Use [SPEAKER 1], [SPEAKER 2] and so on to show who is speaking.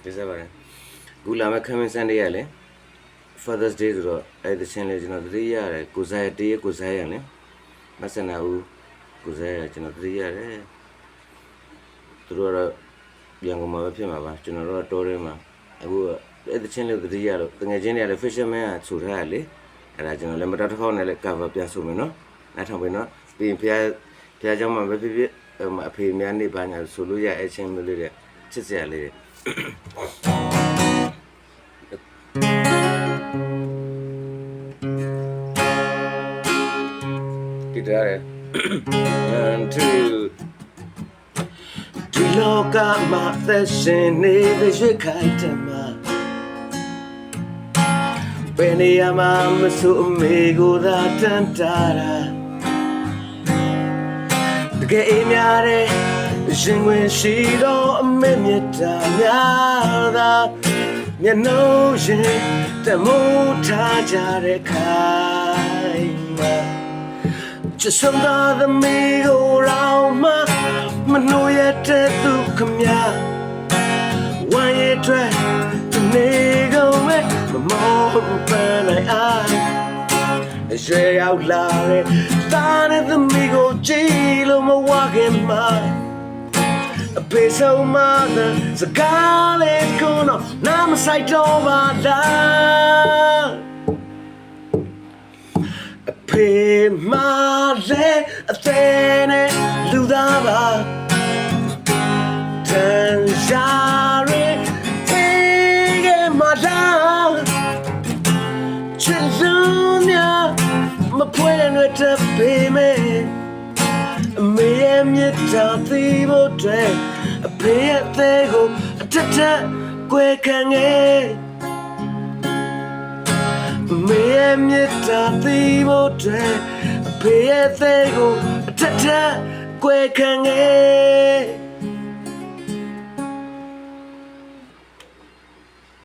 [SPEAKER 1] ဒီစားပါတယ်ခုလာမဲ့Coming Sundayရလေ Father's Day ဆိုတော့အဲ့ဒီချင်းလေးကျွန်တော်သတိရတယ်ကိုစားရတည်းကိုစားရလေမဆနာဦးကိုစားရကျွန်တော်သတိရတယ်သူတို့ကတော့ပြန်ကုန်မှာပဲဖြစ်မှာပါကျွန်တော်တို့တော့ထဲမှာအခုအဲ့ဒီချင်းလေးသတိရတော့တငယ်ချင်းတွေကလည်း Fisherman ကဆိုထားရလေအဲ့ဒါကျွန်တော်လည်းမတော်တစ်ခေါက်နဲ့လည်း cover ပြန်ဆိုမယ်နော်နားထောင်ပြီနော်ပြီးရင်ဖျားเจ้าမှာပဲဖြစ်ဖြစ်အဖေများနေပါညာဆိုလို့ရအချင်းမျိုးလေးတဲ့ချစ်စရာလေးဒီတာရ 1 2ဒီလောကမှာသက်ရှင်နေတဲ့ရွှေခိုင်တယ်မှာဘယ်နေရာမှာမဆိုအမေကိုသာတန်တာတာတကယ်အေးများတဲ့ရှင်ဝင်ရှိတော့အမေမြတ်တာများသာမျက်နှာရင်တမိုးထားကြတဲ့ခိုင်မှာချစ်ဆုံးသောသမီးကိုရောင်မမနှိုးရတဲ့သူခမညာဝမ်းရတဲ့ဒီနေ့ကုန်မဲ့မမောပန်းနိုင်အားရွှေရောက်လာတဲ့တာတဲ့သမီးကိုကြည့်လို့မဝခင်မှာအဖေဆုံးမတဲ့စကားလေးကိုတော့နားမဆိုင်တော့ပါလားအဖေမလည်းအသေးနဲ့လူသားပါတန်ရှားရတေးကမလာချစ်လို့များမဖွင့်ရတဲ့ပေမဲ့အမေရဲ့မြတ်တာသိဖို့အတွက်အဖေရဲ့သေးကိုအထက်ထက်ကွယ်ခံခဲ့အမေရဲ့မြတ်တာသိဖို့အတွက်အဖေရဲ့သေးကိုအထက်ထက်ကွယ်ခံခဲ့